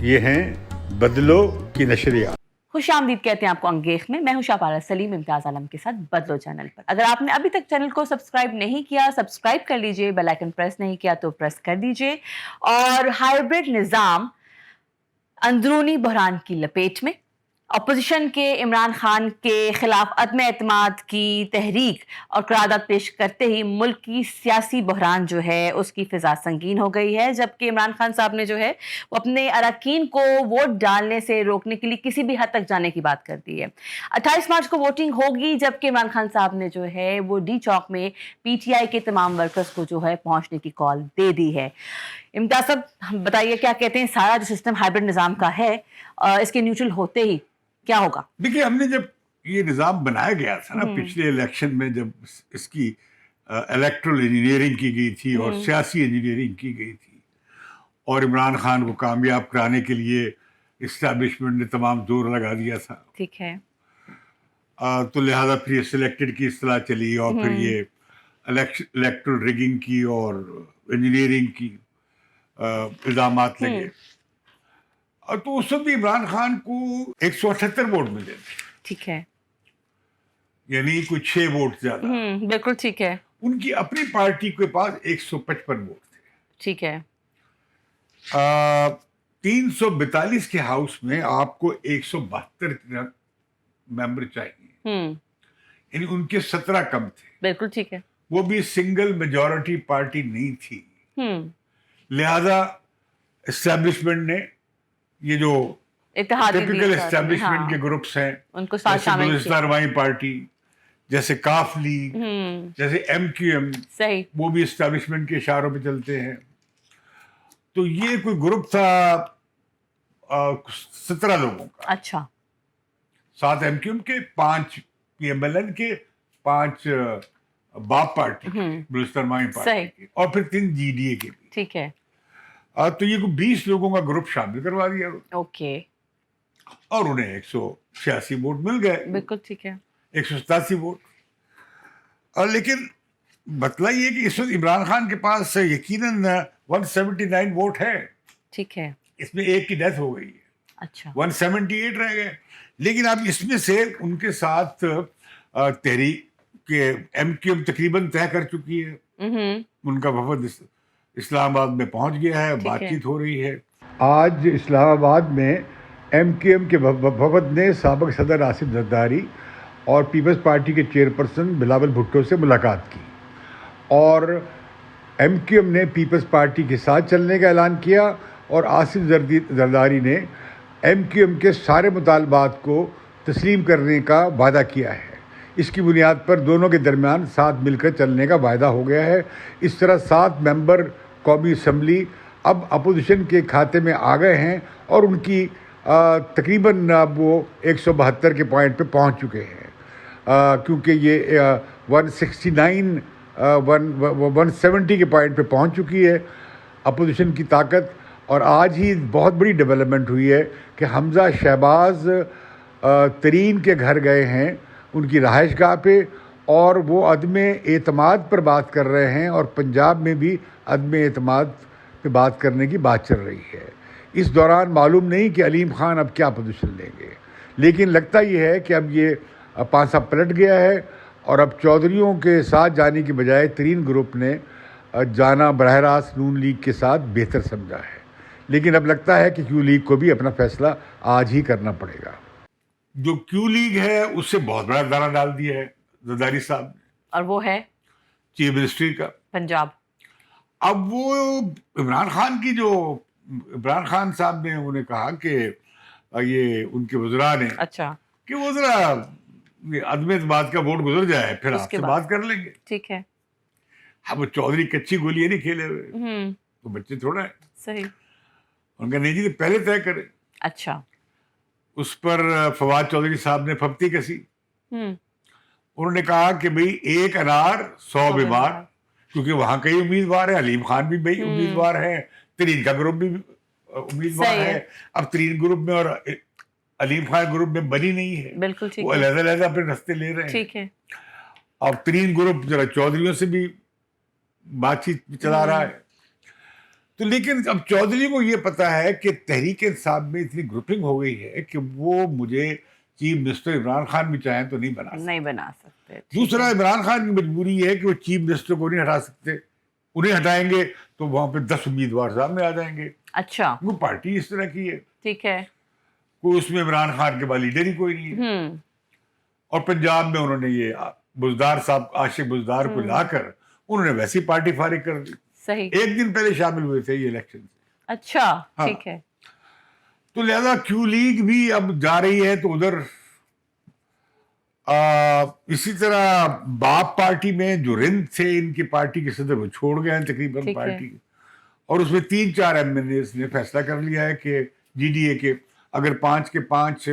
یہ ہیں بدلو کی نشریات. خوش آمدید کہتے ہیں آپ کو انگیخ میں. میں ہوں شاپارہ سلیم امتیاز عالم کے ساتھ بدلو چینل پر. اگر آپ نے ابھی تک چینل کو سبسکرائب نہیں کیا سبسکرائب کر لیجئے, بیل آئیکن پریس نہیں کیا تو پریس کر دیجئے. اور ہائیبرڈ نظام اندرونی بحران کی لپیٹ میں, اپوزیشن کے عمران خان کے خلاف عدم اعتماد کی تحریک اور قرارداد پیش کرتے ہی ملک کی سیاسی بحران جو ہے اس کی فضا سنگین ہو گئی ہے, جبکہ عمران خان صاحب نے جو ہے وہ اپنے اراکین کو ووٹ ڈالنے سے روکنے کے لیے کسی بھی حد تک جانے کی بات کر دی ہے. 28 مارچ کو ووٹنگ ہوگی, جبکہ عمران خان صاحب نے جو ہے وہ ڈی چوک میں پی ٹی آئی کے تمام ورکرز کو جو ہے پہنچنے کی کال دے دی ہے. امتیاز صاحب بتائیے کیا کہتے ہیں, سارا جو سسٹم ہائیبرڈ نظام کا ہے اس کے نیوٹرل ہوتے ہی کیا ہوگا؟ دیکھیے, ہم نے جب یہ نظام بنایا گیا تھا نا پچھلے الیکشن میں, جب اس کی الیکٹرل انجینئرنگ کی گئی تھی اور سیاسی انجینئرنگ کی گئی تھی, اور عمران خان کو کامیاب کرانے کے لیے اسٹیبلشمنٹ نے تمام زور لگا دیا تھا, ٹھیک ہے, تو لہٰذا پھر یہ سلیکٹڈ کی اصطلاح چلی, اور پھر یہ الیکٹرل ریگنگ کی اور انجینئرنگ کی الزامات لگے. اور تو اس وقت بھی عمران خان کو 178 ووٹ ملے تھے, ٹھیک ہے, یعنی کوئی 6 ووٹ زیادہ. بالکل ٹھیک ہے, ان کی اپنی پارٹی کے پاس 155 ووٹ تھے. ٹھیک ہے, 342 کے ہاؤس میں آپ کو 172 ممبر چاہیے, یعنی ان کے 17 کم تھے. بالکل ٹھیک ہے, وہ بھی سنگل میجورٹی پارٹی نہیں تھی. لہذا اسٹیبلشمنٹ نے یہ جو ٹپیکل اسٹیبلشمنٹ کے گروپس ہیں, ان کو ساتھ جیسے شامل بلوچستان عوامی پارٹی, جیسے کاف لیگ, جیسے ایم کیو ایم, صحیح, وہ بھی اسٹیبلشمنٹ کے اشاروں پہ چلتے ہیں. تو یہ کوئی گروپ تھا 17 لوگوں کا. اچھا, 7 ایم کیو ایم کے, 5 پی ایم ایل این کے, 5 باپ پارٹی بلوچستان عوامی پارٹی کے, اور پھر 3 جی ڈی اے کے بھی. ٹھیک ہے, تو یہ کوئی 20 لوگوں کا گروپ شامل کروا دیا, اوکے, اور انہیں 186 ووٹ مل گئے. بالکل ٹھیک ہے, 187 ووٹ. اور لیکن مسئلہ یہ کہ اس وقت عمران خان کے پاس یقیناً 179 ووٹ ہے. ٹھیک ہے, اس میں ایک کی ڈیتھ ہو گئی ہے, اچھا, 178 رہ گئے. لیکن اب اس میں سے ان کے ساتھ تحریک کے ایم کیو ایم تقریباً طے کر چکی ہے. ان کا وفد اسلام آباد میں پہنچ گیا ہے, بات چیت ہو رہی ہے. آج اسلام آباد میں ایم کیو ایم کے وفد نے سابق صدر آصف زرداری اور پیپلز پارٹی کے چیئرپرسن بلاول بھٹو سے ملاقات کی, اور ایم کیو ایم نے پیپلز پارٹی کے ساتھ چلنے کا اعلان کیا, اور آصف زرداری نے ایم کیو ایم کے سارے مطالبات کو تسلیم کرنے کا وعدہ کیا ہے. اس کی بنیاد پر دونوں کے درمیان ساتھ مل کر چلنے کا وعدہ ہو گیا ہے. اس طرح 7 ممبر قومی اسمبلی اب اپوزیشن کے کھاتے میں آ گئے ہیں, اور ان کی تقریباً وہ 172 کے پوائنٹ پہ پہنچ چکے ہیں, کیونکہ یہ 170 کے پوائنٹ پہ پہنچ چکی ہے اپوزیشن کی طاقت. اور آج ہی بہت بڑی ڈیولپمنٹ ہوئی ہے کہ حمزہ شہباز ترین کے گھر گئے ہیں, ان کی رہائش گاہ پہ, اور وہ عدم اعتماد پر بات کر رہے ہیں, اور پنجاب میں بھی عدم اعتماد پہ بات کرنے کی بات چل رہی ہے. اس دوران معلوم نہیں کہ علیم خان اب کیا پوزیشن لیں گے, لیکن لگتا یہ ہے کہ اب یہ پانسا پلٹ گیا ہے, اور اب چودھریوں کے ساتھ جانے کی بجائے ترین گروپ نے جانا براہ راست نون لیگ کے ساتھ بہتر سمجھا ہے. لیکن اب لگتا ہے کہ کیو لیگ کو بھی اپنا فیصلہ آج ہی کرنا پڑے گا. جو کیو لیگ ہے اس سے بہت بڑا دانا ڈال دیا ہے زرداری صاحب نے, اور وہ ہے چیف منسٹری کا پنجاب. اب وہ عمران خان صاحب نے انہیں کہا کہ یہ ان کے وزراء نے, اچھا, کہ وزراء عدم اعتماد کا ووٹ گزر جائے پھر آپ سے بات کر لیں گے. ٹھیک ہے, اب وہ چودھری کچی گولیاں نہیں کھیلے ہوئے, تو بچے تھوڑا ہے. صحیح, ان کا نہیں جی پہلے طے کرے. اچھا, اس پر فواد چودھری صاحب نے پھپتی کسی. انہوں نے کہا کہ بھئی 1 انار 100 بیمار, کیونکہ وہاں کئی امیدوار ہیں, علیم خان بھی بھئی امیدوار ہیں, ترین کا گروپ بھی امیدوار ہے. اب ترین گروپ میں اور علیم خان گروپ میں بنی نہیں ہے, بالکل ٹھیک, وہ علیحدہ اپنے رستے لے رہے ہیں. ٹھیک ہے, اب ترین گروپ ذرا چودھریوں سے بھی بات چیت چلا رہا ہے. تو لیکن اب چودھری کو یہ پتا ہے کہ تحریک انصاف میں اتنی گروپنگ ہو گئی ہے کہ وہ مجھے چیف منسٹر عمران خان بھی چاہیں تو نہیں بنا سکتے. دوسرا عمران خان کی مجبوری یہ ہے کہ وہ چیف منسٹر کو نہیں ہٹا سکتے. انہیں ہٹائیں گے تو وہاں پہ 10 امیدوار سامنے آ جائیں گے. اچھا, وہ پارٹی اس طرح کی ہے. ٹھیک ہے. کوئی اس میں عمران خان کے بعد لیڈر ہی کوئی نہیں ہے. اور پنجاب میں انہوں نے یہ بزدار صاحب عاشق بزدار کو لا کر انہوں نے ویسی پارٹی فارغ کر دی. صحیح. ایک دن پہلے شامل ہوئے تھے یہ الیکشن سے. اچھا, ٹھیک ہے. تو لہذا کیو لیگ بھی اب جا رہی ہے تو ادھر اسی طرح باپ پارٹی میں جو رند تھے ان کی پارٹی کے صدر وہ چھوڑ گئے ہیں تقریباً پارٹی, اور اس میں 3-4 ایم ایل اے نے فیصلہ کر لیا ہے کہ جی ڈی اے کے اگر 5 کے 5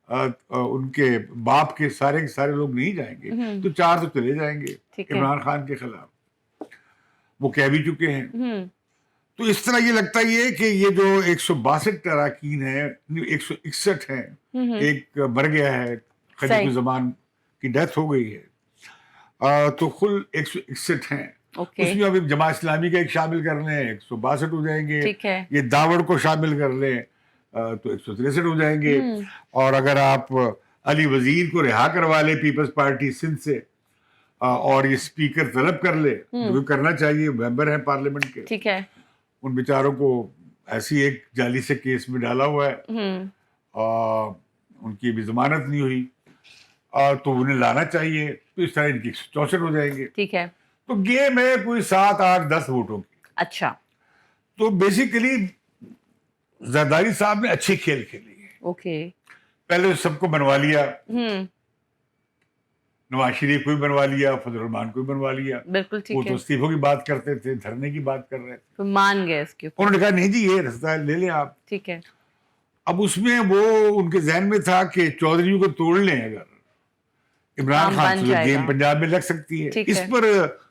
ان کے باپ کے سارے لوگ نہیں جائیں گے تو 4 تو چلے جائیں گے عمران خان کے خلاف, وہ کہہ بھی چکے ہیں. تو اس طرح یہ لگتا ہی ہے کہ یہ جو 162 اراکین ہیں 161 ہیں, ایک مر گیا ہے خلیق الزمان کی ڈیتھ ہو گئی ہے, تو کل 161 ہیں. اس میں ابھی جماعت اسلامی کا ایک شامل کر لیں 162 ہو جائیں گے. یہ داوڑ کو شامل کر لیں تو 163 ہو جائیں گے. اور اگر آپ علی وزیر کو رہا کروا لیں پیپلز پارٹی سندھ سے اور یہ اسپیکر طلب کر لے, جو کرنا چاہیے, ممبر ہیں پارلیمنٹ کے, ٹھیک ہے, ان بیچاروں کو ایسی ایک جعلی سے کیس میں ڈالا ہوا ہے, ان کی بھی ضمانت نہیں ہوئی, تو انہیں لانا چاہیے. تو اس طرح ان کی 164 ہو جائیں گے. ٹھیک ہے. تو گیم ہے کوئی 7, 8, 10 ووٹوں کی. اچھا, تو بیسیکلی زرداری صاحب نے اچھی کھیل کھیلی ہے. اوکے, پہلے سب کو بنوا لیا, نواز شریف کو بھی بنوا لیا, فضل الرحمان کو بھی بنوا لیا. بالکل ٹھیک ہے. وہ تو استعفوں کی بات کرتے تھے, دھرنے کی بات کر رہے تھے, تو مان گئے اس کے اوپر. انہوں نے کہا نہیں جی یہ راستہ لے لیں آپ. ٹھیک ہے. اب اس میں وہ ان کے ذہن میں تھا کہ چودھریوں کو توڑ لیں اگر عمران خان سے گیم پنجاب میں لگ سکتی ہے. اس پر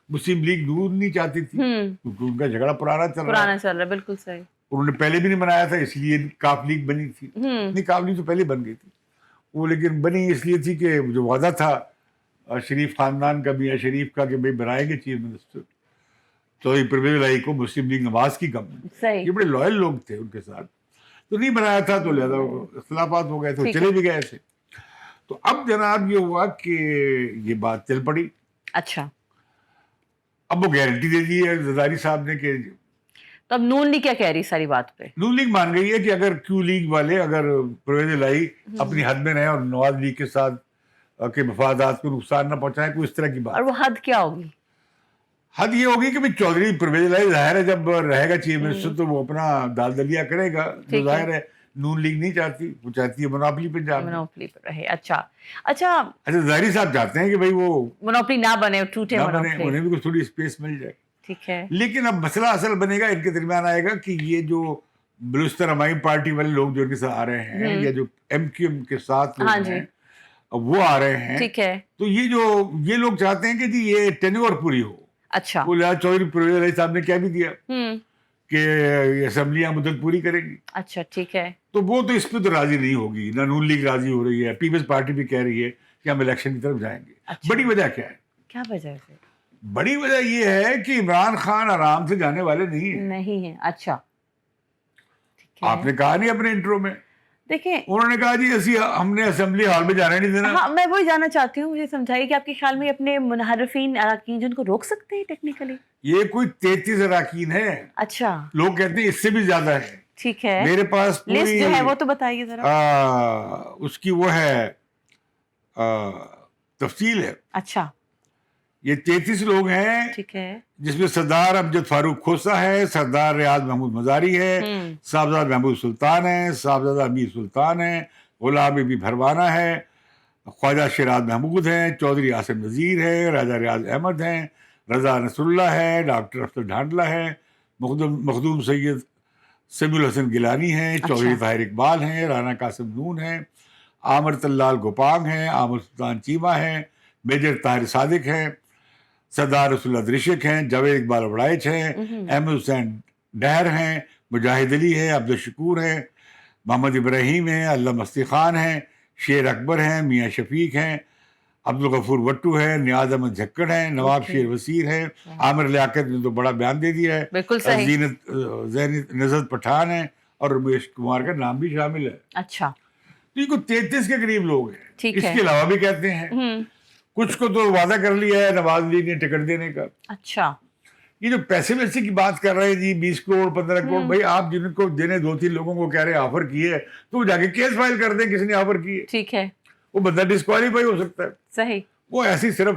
مسلم لیگ دور نہیں چاہتی تھی کیونکہ ان کا جھگڑا پرانا چل رہا ہے. بالکل صحیح. انہوں نے پہلے بھی نہیں بنایا تھا اس لیے کاف لیگ بنی تھی. نہیں, کاف لیگ تو پہلے بن گئی تھی وہ, لیکن بنی اس لیے تھی کہ جو وعدہ تھا شریف خاندان کا, میاں شریف کا, کہ بھائی بنائیں گے چیف منسٹر, تو پرویز الہی کو مسلم لیگ نواز کی کم, یہ بڑے لوئل لوگ تھے ان کے ساتھ, تو نہیں بنایا تھا. تو لہذا اختلافات ہو گئے تھے, چلے بھی گئے تھے. تو اب جناب یہ ہوا کہ یہ بات چل پڑی. اچھا, اب وہ گارنٹی دے دی ہے زرداری صاحب نے کہ, تو اب نون لیگ کیا کہہ رہی ساری بات پہ؟ نون لیگ مان گئی ہے کہ اگر کیو لیگ والے اگر پرویز الہی اپنی حد میں رہیں اور نواز لیگ کے ساتھ کے مفادات کو نقصان نہ پہنچائیں, کوئی اس طرح کی بات. اور وہ حد کیا ہوگی؟ حد یہ ہوگی کہ چودھری پرویز الہی ظاہر ہے جب رہے گا چیف منسٹر تو وہ اپنا دال دلیا کرے گا, جو ظاہر ہے نون لیگ نہیں چاہتی, وہ چاہتی ہے منوپلی پنجاب, منوپلی پر رہے. اچھا ظاہری صاحب چاہتے ہیں کہ بھائی وہ منوپلی نہ بنے, ٹوٹے منوپلی, انہیں بھی کچھ تھوڑی اسپیس مل جائے. ٹھیک ہے. لیکن اب مسئلہ اصل بنے گا ان کے درمیان آئے گا کہ یہ جو بلوچستان عوامی پارٹی والے لوگ جو ان کے ساتھ آ رہے ہیں یا جو ایم کیو ایم کے ساتھ لوگ ہیں وہ آ رہے ہیں, ٹھیک ہے, تو یہ لوگ چاہتے ہیں کہ جی یہ ٹینیور پوری ہو. اچھا, وہ لہٰذا چودھری پرویز الہی صاحب نے کیا بھی دیا کہ اسمبلیاں مدت پوری کریں گی. اچھا, ٹھیک ہے. تو وہ تو اس پہ تو راضی نہیں ہوگی, نہ نون لیگ راضی ہو رہی ہے, پیپلز پارٹی بھی کہہ رہی ہے کہ ہم الیکشن کی طرف جائیں گے. بڑی وجہ کیا ہے؟ کیا وجہ ہے؟ بڑی وجہ یہ ہے کہ عمران خان آرام سے جانے والے نہیں ہیں. اچھا, آپ نے کہا نہیں اپنے انٹرو میں, دیکھیں انہوں نے کہا جی ہم نے اسمبلی ہال میں جانے نہیں دینا. ہاں, میں وہی جاننا چاہتی ہوں, مجھے سمجھائیے کہ آپ کے خیال میں اپنے منحرفین اراکین جن کو روک سکتے ہیں ٹیکنیکلی؟ یہ کوئی 33 اراکین ہے. اچھا, لوگ کہتے ہیں اس سے بھی زیادہ ہے. ٹھیک ہے, میرے پاس لسٹ جو ہے وہ تو بتائیے ذرا. اس کی وہ ہے تفصیل ہے. اچھا, یہ 33 لوگ ہیں, ٹھیک ہے, جس میں سردار امجد فاروق کھوسہ ہے, سردار ریاض محمود مزاری ہے, صاحبزادہ محمود سلطان ہے, صاحبزادہ امیر سلطان ہے, غلام بی بھروانہ ہے, خواجہ شیراز محمود ہیں, چودھری عاصم نذیر ہے, راجہ ریاض احمد ہیں, رضا نصر اللہ ہے, ڈاکٹر افضل ڈھانڈلہ ہے, مخدوم سید سمیع الحسن گیلانی ہیں, چودھری طاہر اقبال ہیں, رانا قاسم نون ہیں, عامر تلال گوپانگ ہیں, عامر سلطان چیمہ ہیں, میجر طاہر صادق ہیں, سردار رسول اللہ درشک ہیں, جاوید اقبال وڑائچ ہیں, احمد حسین ڈہر ہیں, مجاہد علی ہیں, عبدالشکور ہیں, محمد ابراہیم ہیں, علامہ مستی خان ہیں, شیر اکبر ہیں, میاں شفیق ہیں, عبدالغفور بھٹو ہے, نیاز احمد جھکڑ ہیں, نواب شیر وسیر ہیں, عامر لیاقت نے تو بڑا بیان دے دیا ہے, بالکل صحیح, زینت نظرت پٹھان ہے, اور رمیش کمار کا نام بھی شامل ہے. اچھا, تو یہ کوئی 33 کے قریب لوگ ہیں. ٹھیک اس ہے, کے علاوہ بھی کہتے ہیں, کچھ کو تو وعدہ کر لیا ہے نواز لیگ نے ٹکٹ دینے کا. اچھا, یہ جو پیسے ویسے کی بات کر رہے ہیں جی 20 کروڑ 15 کروڑ, بھائی آپ جن کو جنہیں 2-3 لوگوں کو کہہ رہے ہیں آفر کیے ہے, تو وہ جا کے کیس فائل کر دیں کس نے آفر کی ہے, ٹھیک ہے, وہ بندہ ڈسکوالیفائی ہو سکتا ہے. صحیح, وہ ایسی صرف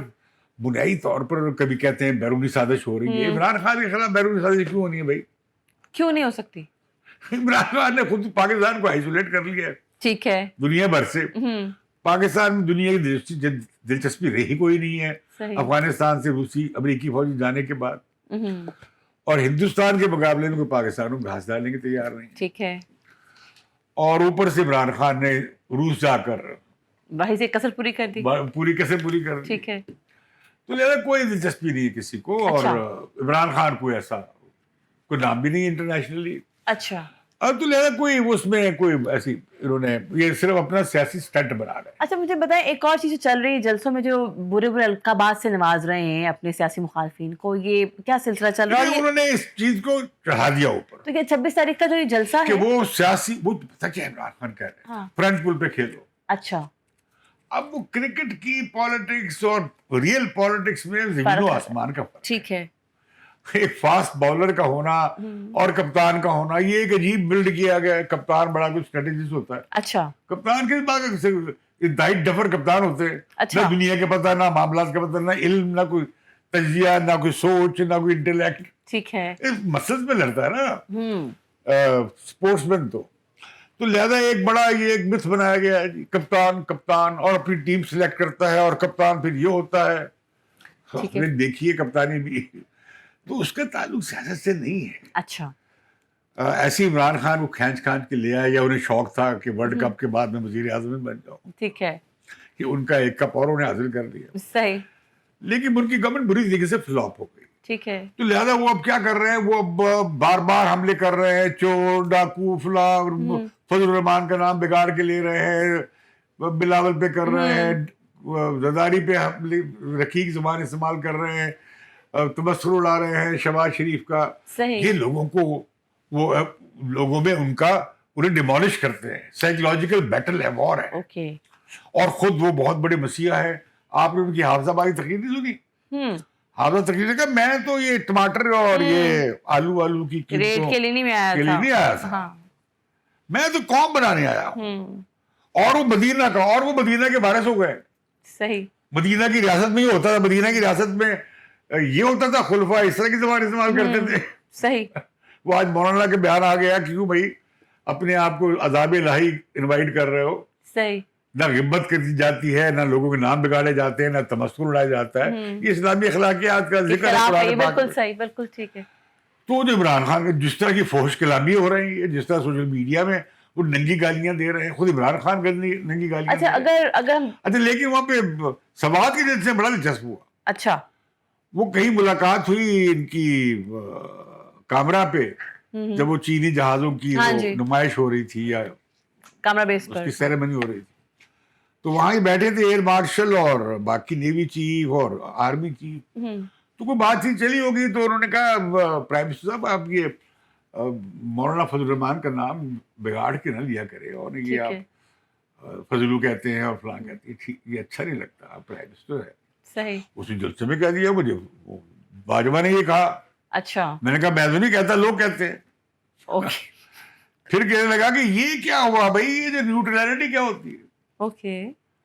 بنیادی طور پر کبھی کہتے ہیں بیرونی سازش ہو رہی ہے. عمران خان کے خلاف بیرونی سازش کیوں ہونی ہے بھائی؟ کیوں نہیں ہو سکتی؟ عمران خان نے خود پاکستان کو آئسولیٹ کر لیا ہے ٹھیک ہے, دنیا بھر سے. پاکستان میں دنیا کی دلچسپی رہی کوئی نہیں ہے افغانستان سے روسی امریکی فوجی جانے کے بعد, اور ہندوستان کے مقابلے میں کوئی پاکستان کو گھاس ڈالنے کے تیار نہیں. ٹھیک ہے, اور اوپر سے عمران خان نے روس جا کر وہیں سے کسر پوری کر دی, پوری کسر پوری کر دی. ٹھیک ہے, تو لہذا کوئی دلچسپی نہیں ہے کسی کو, اور عمران خان کو ایسا کوئی نام بھی نہیں انٹرنیشنلی. اچھا, اب تو لہذا کوئی اس میں کوئی ایسی انہوں نے یہ صرف اپنا سیاسی سٹنٹ بنا رہے ہیں. اچھا مجھے بتائیں, ایک اور چیز چل رہی ہے جلسوں میں, جو برے برے القابات سے نواز رہے ہیں اپنے سیاسی مخالفین کو, یہ کیا سلسلہ چل رہا ہے؟ انہوں نے اس چیز کو چڑھا دیا اوپر تو یہ 26 تاریخ کا جو یہ جلسہ کہ ہے وہ سیاسی, وہ پتہ کیا عمران خان کہہ رہے ہیں فرنٹ پول پہ کھیلو. اچھا, اب وہ کرکٹ کی پالیٹکس اور ریئل پالیٹکس میں زمین و آسمان کا فرق. ٹھیک ہے, ایک فاسٹ باؤلر کا ہونا اور کپتان کا ہونا, یہ ایک عجیب بلڈ کیا گیا ہے. کپتان بڑا کچھ اسٹریٹجسٹ ہوتا ہے. اچھا, کپتان کے بعد دائٹ ڈفر کپتان ہوتے ہیں, نہ دنیا کے پتہ, نہ معاملات کا پتہ, نہ علم, نہ کوئی تجزیہ, نہ کوئی سوچ, نہ کوئی انٹلیکٹ. ٹھیک ہے, مسلس میں لڑتا ہے نا اسپورٹس مین. تو لہذا ایک بڑا یہ ایک متھ بنایا گیا ہے جی, کپتان اور اپنی ٹیم سلیکٹ کرتا ہے, اور کپتان پھر یہ ہوتا ہے. دیکھیے کپتانی بھی, تو اس کا تعلق سیاست سے نہیں ہے. اچھا, ایسی عمران خان کو کھینچ کے لے آئے, یا انہیں شوق تھا کہ ورلڈ کپ کے بعد میں وزیر اعظم بن جاؤں, ٹھیک ہے, کہ ان کا ایک کپ اور انہیں حاصل کر لیا. صحیح, لیکن ان کی گورنمنٹ بری طریقے سے فلاپ ہو گئی. ٹھیک ہے, تو لہذا وہ اب کیا کر رہے ہیں, وہ اب بار بار حملے کر رہے ہیں, چور ڈاکو فلاں, فضل الرحمان کا نام بگاڑ کے لے رہے ہیں, بلاول پہ کر رہے ہیں, زرداری پہ رقیق زبان استعمال کر رہے ہیں, تبصر اڑا رہے ہیں شہباز شریف کا. یہ لوگوں کو وہ لوگوں میں ان کا انہیں ڈیمولش کرتے ہیں. سائیکولوجیکل بیٹل ہے, وار ہے, اور خود وہ بہت بڑے مسیحا ہے. آپ نے ان کی حافظ آبادی تقریر نہیں سنی؟ حافظ تقریر نے کہا میں تو یہ ٹماٹر اور یہ آلو کی ریٹ کے لیے نہیں آیا تھا, میں تو قوم بنانے آیا ہوں. اور وہ مدینہ کا, اور وہ مدینہ کے وارث ہو گئے. صحیح, مدینہ کی ریاست میں یہ ہوتا تھا, مدینہ کی ریاست میں یہ ہوتا تھا, خلفاء اس طرح کی زبان استعمال کرتے تھے. صحیح, وہ آج مولانا کے بیان آ گیا, کیوں بھائی اپنے آپ کو عذاب الہی انوائٹ کر رہے ہو. صحیح, نہ غیبت کر دی جاتی ہے, نہ لوگوں کے نام بگاڑے جاتے ہیں, نہ تمسخر اڑایا جاتا ہے. یہ اسلامی اخلاقیات کا ذکر ہے. بالکل صحیح, بالکل ٹھیک ہے. تو جو عمران خان کے جس طرح کی فحش کلامی ہو رہی ہے, جس طرح سوشل میڈیا میں وہ ننگی گالیاں دے رہے ہیں, خود عمران خان ننگی گالیاں. اچھا, لیکن وہاں پہ سوات کے جلسے بڑا دلچسپ ہوا. اچھا, وہ کہیں ملاقات ہوئی ان کی کامرا پہ, جب وہ چینی جہازوں کی نمائش ہو رہی تھی یا کامرا بیس پر اس کی سیریمنی ہو رہی تھی, تو وہاں ہی بیٹھے تھے ایئر مارشل اور باقی نیوی چیف اور آرمی چیف. تو کوئی بات چیت چلی ہوگی, تو انہوں نے کہا پرائم منسٹر صاحب آپ یہ مولانا فضل الرحمان کا نام بگاڑ کے نہ لیا کرے, اور یہ آپ فضلو کہتے ہیں اور فلاں کہتے ہیں, یہ اچھا نہیں لگتا, آپ پرائم منسٹر ہے. صحیح, اس نے جلسے میں کہہ دیا مجھے, باجوہ نے یہ کہا. اچھا, میں نے کہا میں تو نہیں کہتا, لوگ کہتے ہیں. پھر کہنے لگا کہ یہ کیا ہوا بھائی, یہ جو نیوٹرلٹی کیا ہوتی ہے.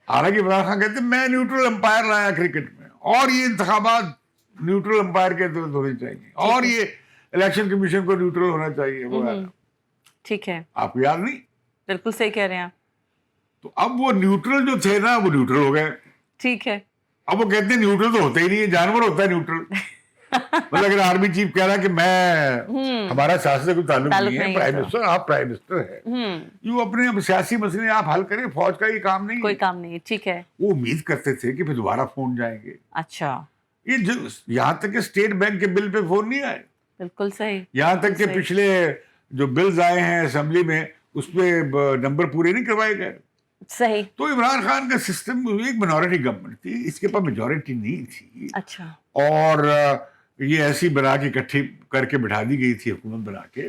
حالانکہ عمران خان کہتے ہیں میں نیوٹرل امپائر لایا کرکٹ میں, اور یہ انتخابات نیوٹرل امپائر کے تحت ہونے چاہیے, اور یہ الیکشن کمیشن کو نیوٹرل ہونا چاہیے. ٹھیک ہے, آپ کو یاد نہیں؟ بالکل صحیح کہہ رہے ہیں آپ. تو اب وہ نیوٹرل جو تھے نا, وہ نیوٹرل ہو گئے. ٹھیک ہے, اب وہ کہتے ہیں نیوٹرل تو ہوتا ہی نہیں ہے, جانور ہوتا ہے نیوٹرل. مطلب اگر آرمی چیف کہہ رہا کہ میں ہمارا سیاست سے کوئی تعلق نہیں ہے, پرائم منسٹر آپ پرائم منسٹر ہے, یہ اپنے سیاسی مسئلے آپ حل کریں, فوج کا یہ کام نہیں, کوئی کام نہیں. ٹھیک ہے, وہ امید کرتے تھے کہ پھر دوبارہ فون جائیں گے. اچھا, یہ یہاں تک کہ اسٹیٹ بینک کے بل پہ فون نہیں آئے. بالکل صحیح, یہاں تک کہ پچھلے جو بلز آئے ہیں اسمبلی میں اس پہ نمبر پورے نہیں کروائے گئے. صحیح. تو عمران خان کا سسٹم ایک منورٹی گورنمنٹ تھی, اس کے پاس میجورٹی نہیں تھی, اچھا. اور یہ ایسی بنا کے اکٹھی کر کے بٹھا دی گئی تھی حکومت بنا کے,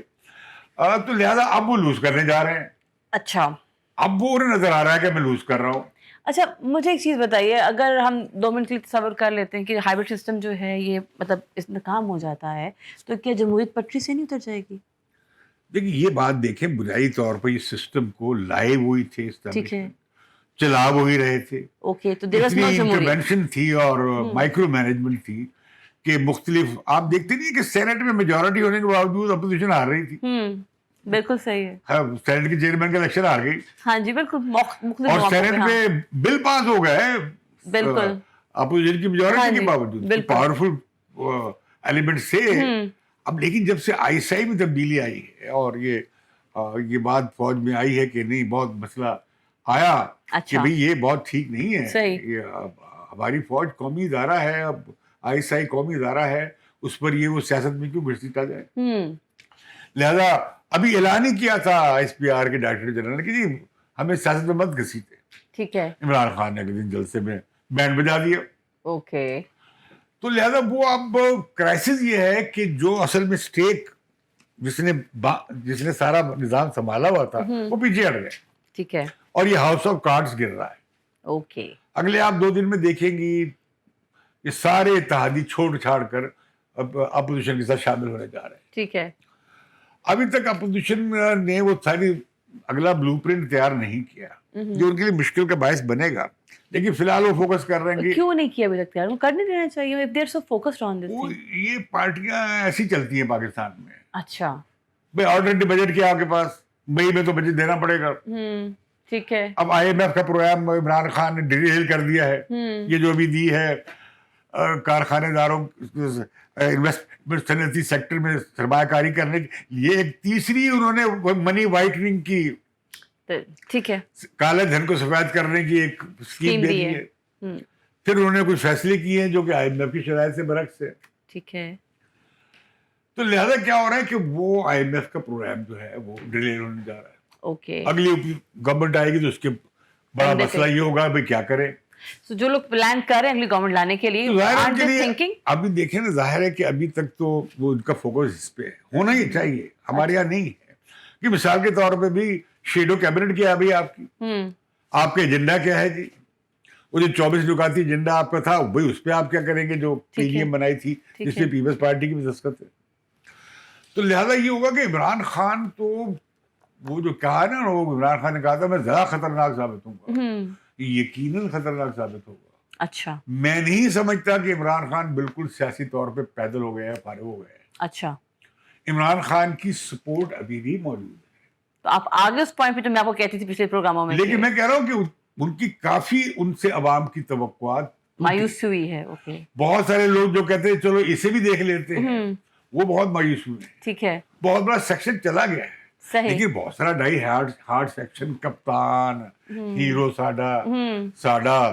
تو لہذا اب وہ لوز کرنے جا رہے ہیں. اچھا. اب وہ انہیں نظر آ رہا ہے کہ میں لوز کر رہا ہوں. اچھا مجھے ایک چیز بتائیے, اگر ہم 2 منٹ کے لیے تصور کر لیتے ہیں کہ ہائبرڈ سسٹم جو ہے یہ مطلب اس میں کام ہو جاتا ہے, تو کیا جمہوریت پٹری سے نہیں اتر جائے گی؟ دیکھیے یہ بات دیکھیں, بنیادی طور پر یہ سسٹم کو لائے وہی تھے, ٹھیک ہے, چلا وہی رہے تھے. اوکے, تو دیر از نو اتنی جمہوریت. انٹرونشن تھی اور مائکرو مینجمنٹ تھی کہ مختلف, آپ دیکھتے نہیں کہ سینٹ میں میجورٹی ہونے کے باوجود اپوزیشن ہار رہی تھی. بالکل صحیح ہے. ہاں, سینٹ کے چیئرمین کا الیکشن ہار گئی, ہاں جی بالکل, مختلف اور مواقع پہ. سینٹ میں بل پاس ہو گئے بالکل اپوزیشن کی میجورٹی کے باوجود, پاورفل ایلیمنٹ سے. اب لیکن جب سے آئی ایس آئی میں تبدیلی آئی ہے اور یہ بات فوج میں آئی ہے کہ نہیں, بہت مسئلہ آیا کہ بھئی یہ بہت ٹھیک نہیں ہے, یہ ہماری فوج قومی ادارہ ہے, اب آئی ایس آئی قومی ادارہ ہے, اس پر یہ وہ سیاست میں کیوں گھسیٹا جائے. لہذا ابھی اعلان ہی کیا تھا ایس پی آر کے ڈائریکٹر جنرل نے کہ جی ہمیں سیاست میں مت گھسیٹے. ٹھیک ہے, عمران خان نے اگلے دن جلسے میں بینڈ بجا دیا. اوکے. تو لہذا وہ اب کرائسس یہ ہے کہ جو اصل میں اسٹیک جس نے سارا نظام سنبھالا ہوا تھا وہ پیچھے ہٹ گئے. ٹھیک ہے, اور یہ ہاؤس آف کارڈز گر رہا ہے. اوکے. اگلے آپ 2 دن میں دیکھیں گی یہ سارے اتحادی چھوڑ چھاڑ کر اب اپوزیشن کے ساتھ شامل ہونے جا رہے ہیں. ٹھیک ہے. ابھی تک اپوزیشن نے وہ ساری اگلا بلو پرنٹ تیار نہیں کیا جو ان کے لیے مشکل کا باعث بنے گا, لیکن فی الحال وہ فوکس کر رہے ہیں. کیوں نہیں کیا ابھی تک تیار؟ وہ کرنے دینا چاہیے if they're so focused on this وہ thing. یہ پارٹیاں ایسی چلتی ہیں پاکستان میں. اچھا بھائی آلریڈی بجٹ کیا آپ کے پاس, مئی میں تو بجٹ دینا پڑے گا. ٹھیک ہے. اب آئی ایم ایف کا پروگرام عمران خان نے ڈیل کر دیا ہے, یہ جو بھی دی ہے کارخانے داروں انویسٹمنٹ صنعتی سیکٹر میں سرمایہ کاری کرنے کی, یہ ایک تیسری انہوں نے منی وائٹننگ کی, ٹھیک ہے, کالے دھن کو سفید کرنے کی ایک اسکیم دے دی ہے. پھر انہوں نے کچھ فیصلے کیے ہیں جو کہ آئی ایم ایف کی شرائط سے برعکس ہے. ٹھیک ہے. تو لہذا کیا ہو رہا ہے کہ وہ آئی ایم ایف کا پروگرام جو ہے وہ ڈیلے ہونے جا رہا ہے. اوکے. اگلی گورنمنٹ آئے گی تو اس کے بڑا مسئلہ یہ ہوگا بھائی کیا کریں. جو لوگ پلان کر رہے ہیں اگلی گورنمنٹ لانے کے لیے, ابھی دیکھیں نا, ظاہر ہے کہ ابھی تک تو وہ ان کا فوکس اس پہ ہونا ہی چاہیے, ہمارے یہاں نہیں ہے. کہ مثال کے طور پہ بھی شیڈو کیبنٹ کیا ہے بھائی آپ کی, آپ کا ایجنڈا کیا ہے جی, وہ جو 24 نکاتی ایجنڈا آپ کا تھا بھائی اس پہ آپ کیا کریں گے, جو پی ڈی ایم بنائی تھی جس میں پیپلز پارٹی کی بھی دستخط ہے. تو لہذا یہ ہوگا کہ عمران خان تو وہ جو کہا نا, وہ عمران خان نے کہا تھا میں زیادہ خطرناک ثابت ہوں گا, یقیناً خطرناک ثابت ہوگا. اچھا, میں نہیں سمجھتا کہ عمران خان بالکل سیاسی طور پہ پیدل ہو گئے ہیں, فارغ ہو گئے ہیں. اچھا, عمران خان کی سپورٹ ابھی بھی موجود ہے. تو آپ آگے اس پوائنٹ پہ جو میں آپ کو کہتی تھی پچھلے پروگراموں میں, لیکن میں کہہ رہا ہوں کہ ان کی کافی ان سے عوام کی توقعات مایوس ہوئی ہے. اوکے. بہت سارے لوگ جو کہتے ہیں چلو اسے بھی دیکھ لیتے ہیں, وہ بہت مایوس ہوئے ہیں. ٹھیک ہے. بہت بڑا سیکشن چلا گیا ہے, لیکن بہت سارا ڈائی ہارڈ سیکشن, کپتان, ہیرو ساڈا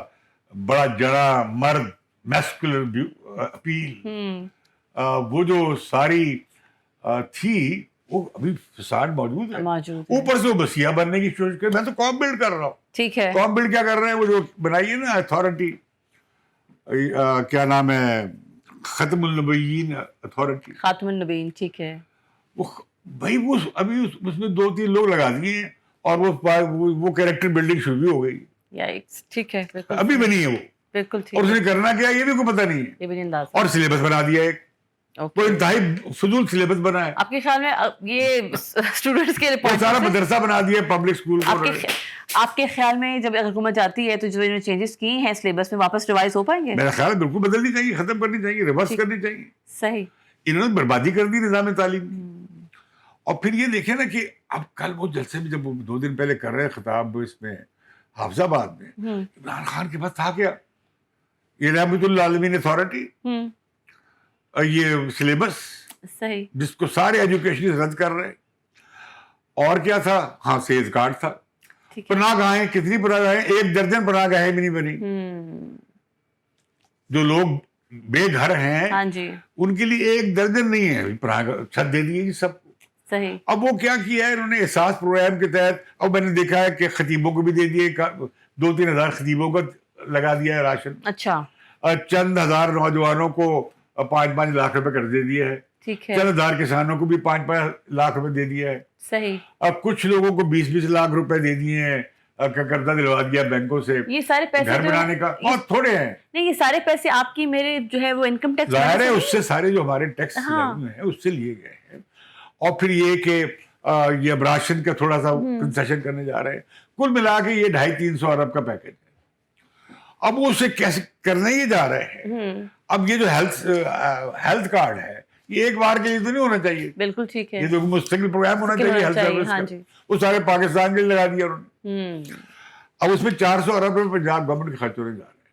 بڑا جڑا مرد, میسکولر اپیل, وہ جو ساری تھی وہ ابھی فساد موجود ہے. اوپر سے وہ بسیا بننے کی کوشش کر, میں تو قوم بلڈ کر رہا ہوں. ٹھیک ہے. قوم بلڈ کیا کر رہے ہیں, وہ جو بنائی ہے نا اتھارٹی, کیا نام ہے, ختم النبیین اتھارٹی, خاتم النبیین. ٹھیک ہے. وہ بھائی وہ ابھی اس میں 2-3 لوگ لگا دیے ہیں اور وہ کیریکٹر بلڈنگ شروع بھی ہو گئی. ٹھیک ہے, ابھی بنی ہے وہ, بالکل ٹھیک. اور اس نے کرنا کیا یہ بھی کوئی پتہ نہیں ہے, اور سلیبس بنا دیا ایک, وہ انتہائی فضول سلیبس بنا ہے. آپ کے خیال میں یہ اسٹوڈنٹس کے لیے سارا مدرسہ بنا دیا پبلک اسکول کو. آپ کے خیال میں جب حکومت جاتی ہے تو جو انہوں نے چینجز کی ہیں سلیبس میں واپس ریوائز ہو پائیں گے؟ میرا خیال ہے بالکل بدلنی چاہیے, ختم کرنی چاہیے, ریورس کرنی چاہیے. صحیح. انہوں نے بربادی کر دی نظام تعلیم. اور پھر یہ دیکھیں نا کہ اب کل وہ جلسے میں جب 2 دن پہلے کر رہے خطاب اس میں حافظ آباد میں, عمران خان کے پاس تھا کیا, یہ رحمت اللہ عالمین اتھارٹی, یہ سلیبس صحیح جس کو سارے ایجوکیشن رد کر رہے, اور کیا تھا, ہاں سیز کارڈ تھا. پناہ گاہیں کتنی پناہ گاہیں, 1 درجن پناہ گاہیں بھی نہیں بنی. جو لوگ بے گھر ہیں ان کے لیے 1 درجن نہیں ہے, چھت دے دیے جی سب کو. صحیح. اب وہ کیا کیا ہے انہوں نے احساس پروگرام کے تحت، اب میں نے دیکھا ہے کہ خطیبوں کو بھی دے دیے، 2-3 ہزار خطیبوں کو لگا دیا ہے راشن. اچھا. اور چند ہزار نوجوانوں کو 5-5 لاکھ روپے کر دے دیا ہے. ٹھیک ہے. چند ہزار کسانوں کو بھی 5-5 لاکھ روپے دے دیا ہے. صحیح. اب کچھ لوگوں کو 20-20 لاکھ روپے دے دیے ہیں، قرضہ دلوا دیا بینکوں سے یہ سارے پیسے گھر بنانے کا. بہت تھوڑے ہیں. نہیں، یہ سارے پیسے آپ کی میرے جو ہے وہ انکم ٹیکس ظاہر ہے اس سے سارے جو ہمارے ٹیکس ہیں اس سے لیے گئے ہیں. اور پھر یہ کہ یہ اب راشن کا تھوڑا سا کنسیشن کرنے جا رہے ہیں. کل ملا کے یہ 250-300 ارب کا پیکج ہے. اب وہ اسے کیسے کرنے ہی جا رہے ہیں. اب یہ جو ہیلتھ کارڈ ہے یہ ایک بار کے لیے تو نہیں ہونا چاہیے. بالکل ٹھیک ہے. یہ تو مستقل پروگرام ہونا چاہیے ہیلتھ سروس کا. وہ سارے پاکستان کے لیے لگا دیا انہوں نے. اب اس میں 400 ارب روپے پنجاب گورنمنٹ کے خرچ ہونے جا رہے ہیں.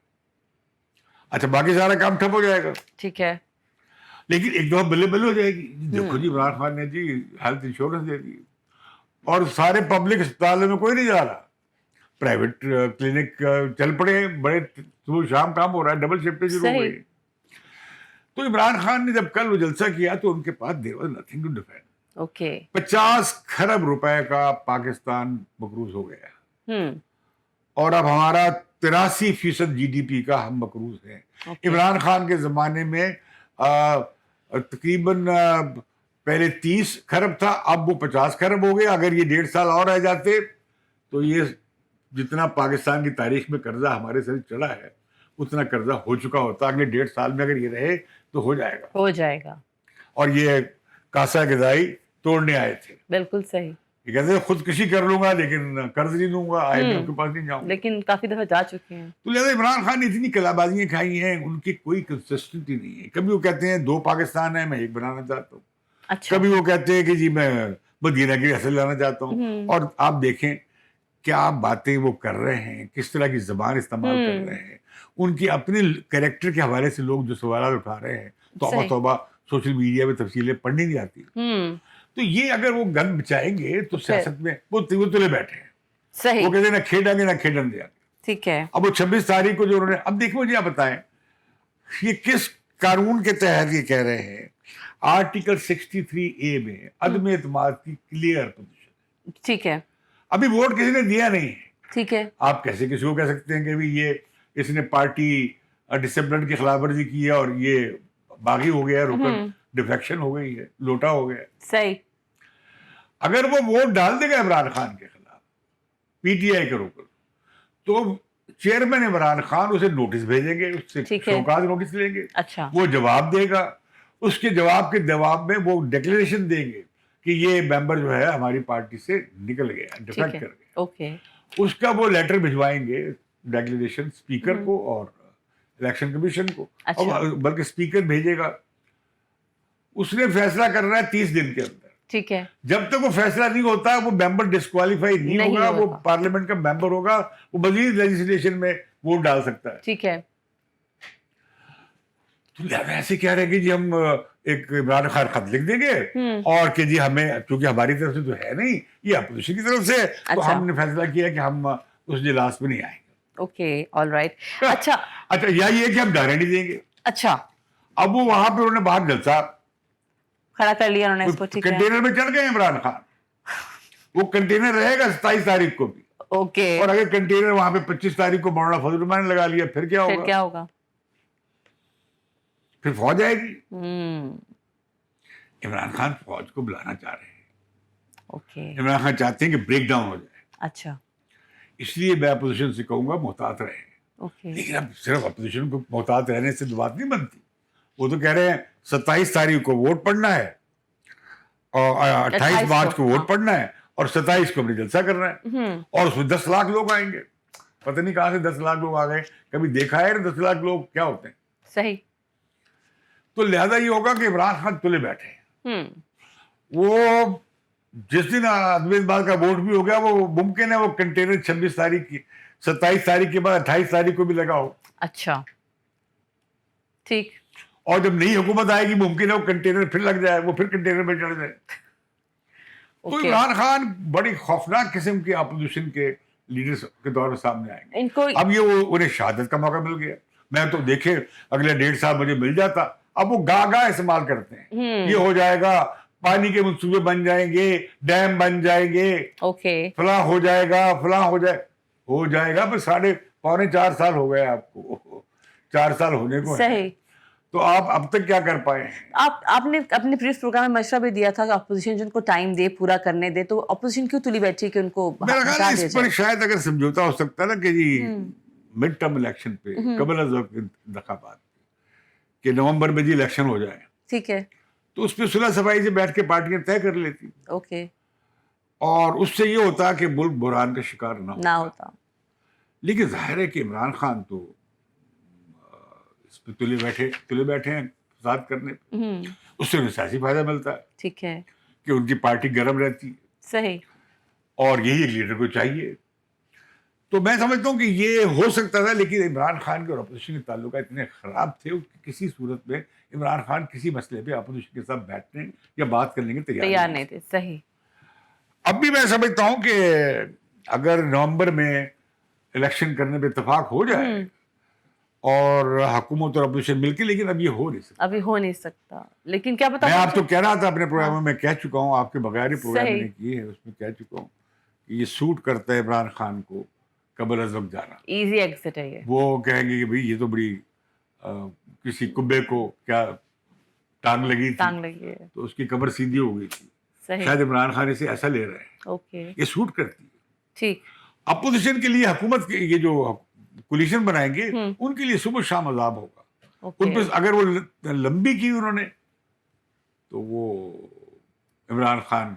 اچھا باقی سارا کام ٹھپ ہو جائے گا. ٹھیک ہے. لیکن ایک دفعہ بلے بلے ہو جائے گی. دیکھو جی عمران خان نے جی ہیلتھ انشورنس دے دی اور سارے پبلک اسپتالوں میں کوئی نہیں جا رہا. پرائیویٹ کلینک چل پڑے، بڑے صبح شام کام ہو رہا ہے، ڈبل شفٹیں شروع ہو گئی. تو عمران خان نے جب کل وہ جلسہ کیا تو ان کے پاس there was nothing to defend. Okay. 50 کھرب روپے کا پاکستان مقروض ہو گیا اور اب ہمارا 83% جی ڈی پی کا ہم مقروض ہیں. عمران خان کے زمانے میں تقریباً پہلے 30 کھرب تھا، اب وہ 50 کھرب ہو گیا. اگر یہ 1.5 سال اور رہ جاتے تو یہ جتنا پاکستان کی تاریخ میں قرضہ ہمارے سر چڑھا ہے اتنا قرضہ ہو چکا ہوتا. اگلے 1.5 سال میں اگر یہ رہے تو ہو جائے گا. اور یہ کاسا غذائی توڑنے آئے تھے. بالکل صحیح. یہ کہتے ہیں خودکشی کر لوں گا لیکن قرض نہیں دوں گا، IMF کے پاس نہیں جاؤں گا. لیکن کافی دفعہ جا چکے ہیں. تو لہٰذا عمران خان نے اتنی کلا بازیاں کھائی ہیں، ان کی کوئی کنسسٹنٹی نہیں ہے. کبھی وہ کہتے ہیں 2 پاکستان ہے، میں 1 بنانا چاہتا ہوں. اچھا. کبھی وہ کہتے ہیں کہ جی میں مدینہ کی ریاست لانا چاہتا ہوں. اور آپ دیکھیں کیا باتیں وہ کر رہے ہیں، کس طرح کی زبان استعمال کر رہے ہیں. ان کی اپنے کریکٹر کے حوالے سے لوگ جو سوالات اٹھا رہے ہیں، توبہ توبہ سوشل میڈیا میں تفصیلیں پڑھنی نہیں آتی. تو یہ اگر وہ گن بچائیں گے تو سیاست میں وہ تلے بیٹھے ہیں. صحیح. وہ کہتے ہیں نہ کھیڑیں گے نہ کھیڑن دیا. ٹھیک ہے. اب وہ 26 تاریخ کو جو انہوں نے، اب دیکھو مجھے آپ بتائیں یہ کس قانون کے تحت یہ کہہ رہے ہیں. آرٹیکل 63A میں عدم اعتماد کی کلیئر پوزیشن. ٹھیک ہے. ابھی ووٹ کسی نے دیا نہیں ہے. ٹھیک ہے. آپ کیسے کسی کو کہہ سکتے ہیں کہ یہ اس نے پارٹی ڈسپلن کی خلاف ورزی کی ہے اور یہ باغی ہو گیا ہے، رکن ڈیفیکشن ہو گئی ہے، لوٹا ہو گیا. صحیح. اگر وہ ووٹ ڈال دے گا عمران خان کے خلاف PTI کے روکر تو چیئرمین عمران خان اسے نوٹس بھیجیں گے، اس سے شوکاز نوٹس لیں گے. اچھا. وہ جواب دے گا، اس کے جواب میں وہ ڈکلیریشن دیں گے کہ یہ ممبر جو ہے ہماری پارٹی سے نکل گیا، ڈیفیکٹ کر گیا. اوکے. اس کا وہ لیٹر بھجوائیں گے ڈکلیریشن اسپیکر کو اور الیکشن کمیشن کو. بلکہ اسپیکر بھیجے گا. اس نے فیصلہ کرنا ہے 30 دن کے اندر. ٹھیک ہے. جب تک وہ فیصلہ نہیں ہوتا وہ ممبر ڈسکوالیفائی نہیں ہوگا، وہ پارلیمنٹ کا ممبر ہوگا، وہ مزید لیجسلیشن میں ووٹ ڈال سکتا ہے. ٹھیک ہے. تو ایسے کیا رہے گی جی ہم ایک عمران خان خط لکھ دیں گے اور کہ جی ہمیں چونکہ ہماری طرف سے تو ہے نہیں، یہ اپوزیشن کی طرف سے، تو ہم نے فیصلہ کیا کہ ہم اس اجلاس میں نہیں آئیں گے. اوکے. All right. اچھا. یا یہ کہ ہم ڈائریکٹ دیں گے. اچھا. اب وہ وہاں پہ انہوں نے باہر جلسہ کھڑا کر لیا انہوں نے اس کو. ٹھیک ہے. کنٹینر میں چڑھ گئے عمران خان. وہ کنٹینر رہے گا 27 تاریخ کو بھی. اوکے. اور اگر کنٹینر وہاں پہ 25 تاریخ کو مولانا فضل الرحمان نے لگا لیا پھر کیا ہوگا؟ پھر فوج آئے گی. عمران خان فوج کو بلانا چاہ رہے ہیں. عمران خان چاہتے ہیں کہ بریک ڈاؤن ہو جائے. اچھا. اس لیے میں اپوزیشن سے کہوں گا محتاط رہے. لیکن اب صرف اپوزیشن کو محتاط رہنے سے بات نہیں بنتی. وہ تو کہہ رہے ہیں 27 تاریخ کو ووٹ پڑنا ہے اور 28 مارچ کو ووٹ پڑنا ہے اور 27 کو ہم نے جلسہ کرنا ہے اور اس میں 10 لاکھ لوگ آئیں گے. پتہ نہیں کہاں سے 10 لاکھ لوگ آ گئے. کبھی دیکھا ہے 10 لاکھ لوگ کیا ہوتے ہیں؟ صحیح. تو لہذا یہ ہوگا کہ عمران خان تلے بیٹھے ہیں. وہ جس دن عدم اعتماد کا ووٹ بھی ہو گیا وہ ممکن ہے وہ کنٹینر 26 تاریخ کی 27 تاریخ کے بعد 28 تاریخ کو بھی لگا ہو. اچھا. ٹھیک. اور جب نئی حکومت آئے گی ممکن ہے وہ کنٹینر پھر لگ جائے، وہ پھر کنٹینر میں چڑھ جائے. تو عمران خان بڑی خوفناک قسم کے اپوزیشن کے لیڈرز کے دور میں سامنے آئیں گے. اب یہ انہیں شہادت کا موقع مل گیا. میں تو دیکھے اگلے 1.5 سال مجھے مل جاتا. اب وہ گاہ استعمال کرتے ہیں. یہ ہو جائے گا پانی کے منصوبے بن جائیں گے, ڈیم بن جائیں گے, اوکے فلاں ہو جائے گا, بس 3.25 سال ہو گئے آپ کو, 4 سال ہونے کو صحیح. تو آپ اب تک کیا کر پائے ہیں؟ آپ نے اپنے پریویس پروگرام میں مشورہ بھی دیا تھا کہ اپوزیشن جن کو ٹائم دے, پورا کرنے دے, تو اپوزیشن کیوں تلی بیٹھی کہ ان کو میرا خیال ہے اس پر شاید اگر سمجھوتا ہو سکتا نا کہ جی مڈ ٹرم الیکشن پہ قبل از وقت انتخابات کہ نومبر میں جی الیکشن ہو جائے, ٹھیک ہے, تو اس پہ صلح صفائی سے بیٹھ کے پارٹیاں طے کر لیتی, اوکے, اور اس سے یہ ہوتا کہ ملک بحران کا شکار نہ ہوتا. لیکن ظاہر ہے کہ عمران خان تو اس پہ تلے بیٹھے ہیں فساد کرنے پہ, اس سے انہیں سیاسی فائدہ ملتا ہے, ٹھیک ہے, کہ ان کی پارٹی گرم رہتی ہے, صحیح, اور یہی ایک لیڈر کو چاہیے. تو میں سمجھتا ہوں کہ یہ ہو سکتا تھا, لیکن عمران خان کے اور اپوزیشن کے تعلقات اتنے خراب تھے کہ کسی صورت میں عمران خان کسی مسئلے پہ اپوزیشن کے ساتھ بیٹھنے یا بات کرنے کے تیار نہیں تھے. صحیح. اب بھی میں سمجھتا ہوں کہ اگر نومبر میں الیکشن کرنے پہ اتفاق ہو جائے اور حکومت اور اپوزیشن مل کے, لیکن ابھی ہو نہیں سکتا. لیکن کیا پتا, میں آپ تو کہہ رہا تھا اپنے پروگرام میں کہہ چکا ہوں, آپ کے بغیر ہی پروگرام میں نے کی ہے, اس میں کہہ چکا ہوں کہ یہ سوٹ کرتا ہے عمران خان کو قبل از وقت جانا, ایزی ایگزٹ ہے یہ. وہ کہیں گے کہ بھئی یہ تو بڑی کسی کبے کو کیا ٹانگ لگی تھی تو اس کی کمر سیدھی ہو گئی تھی, شاید عمران خان اسے ایسا لے رہے ہیں, اوکے, یہ سوٹ کرتی ہے. ٹھیک. اپوزیشن کے لیے حکومت کے یہ جو کولیشن بنائیں گے ان کے لیے صبح شام عذاب ہوگا, ان پہ اگر وہ لمبی کی انہوں نے تو وہ عمران خان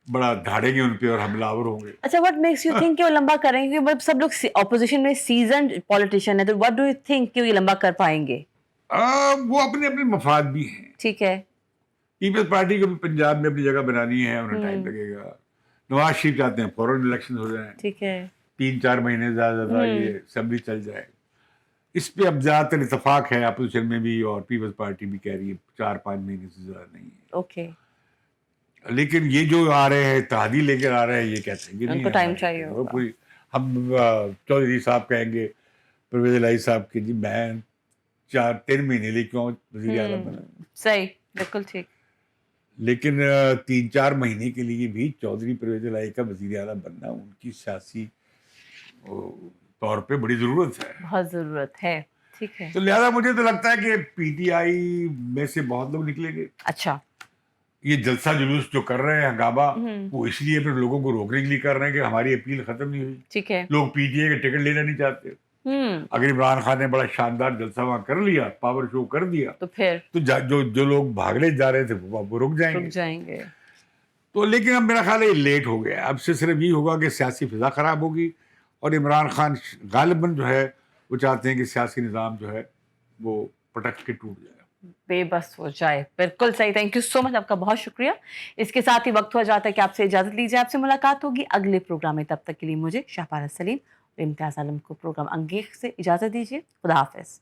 بڑا دھاڑیں گے ان پہ اور حملہ آور ہوں گے. اچھا, what makes you think کہ وہ لمبا کریں گے؟ مطلب سب لوگ اپوزیشن میں سیزنڈ پولیٹیشین ہے, تو what do you think کہ وہ یہ لمبا کر پائیں گے؟ وہ اپنے اپنے مفاد بھی ہیں. ٹھیک ہے, پیپلز پارٹی کو بھی پنجاب میں اپنی جگہ بنانی ہے, انہیں ٹائم لگے گا. نواز شریف چاہتے ہیں فوراً الیکشن ہو جائیں, ٹھیک ہے, 3-4 مہینے زیادہ یہ اسمبلی چل جائے. اس پہ اب زیادہ تر اتفاق ہے اپوزیشن میں بھی, اور پیپلز پارٹی بھی کہہ رہی ہے 4-5 مہینے سے زیادہ نہیں ہے. اوکے, لیکن یہ جو آ رہے ہیں اتحادی لے کر آ رہے ہیں, یہ کہتے ہیں کہ ان کو ٹائم چاہیے ہوگا. ہم چودھری صاحب کہیں گے, پرویز الہی صاحب کہ جی میں 4-3 مہینے لے کیوں وزیر اعظم بنا. صحیح, بالکل ٹھیک. لیکن 3-4 مہینے کے لیے بھی چودھری پرویز الہی کا وزیر اعظم بننا ان کی سیاسی طور پہ بڑی ضرورت ہے, بہت ضرورت ہے. ٹھیک ہے, تو لہٰذا مجھے تو لگتا ہے کہ پی ٹی آئی میں سے بہت لوگ نکلیں گے. اچھا, یہ جلسہ جلوس جو کر رہے ہیں ہنگامہ, وہ اس لیے پھر لوگوں کو روکنے کے لیے کر رہے ہیں کہ ہماری اپیل ختم نہیں ہوئی. ٹھیک ہے, لوگ پی ٹی آئی کا ٹکٹ لینا نہیں چاہتے. اگر عمران خان نے بڑا شاندار جلسہ وہاں کر لیا, پاور شو کر دیا, تو پھر تو جو لوگ بھاگنے جا رہے تھے وہ رک جائیں گے. تو لیکن اب میرا خیال ہے یہ لیٹ ہو گیا. اب سے صرف یہ ہوگا کہ سیاسی فضا خراب ہوگی, اور عمران خان غالباً جو ہے وہ چاہتے ہیں کہ سیاسی نظام جو ہے وہ پٹک کے ٹوٹ جائے, بے بس ہو جائے. بالکل صحیح. تھینک یو سو مچ, آپ کا بہت شکریہ. اس کے ساتھ ہی وقت ہو جاتا ہے کہ آپ سے اجازت لیجیے. آپ سے ملاقات ہوگی اگلے پروگرام میں. تب تک کے لیے مجھے شاہ پارس سلیم اور امتیاز عالم کو پروگرام انگیخ سے اجازت دیجیے. خدا حافظ.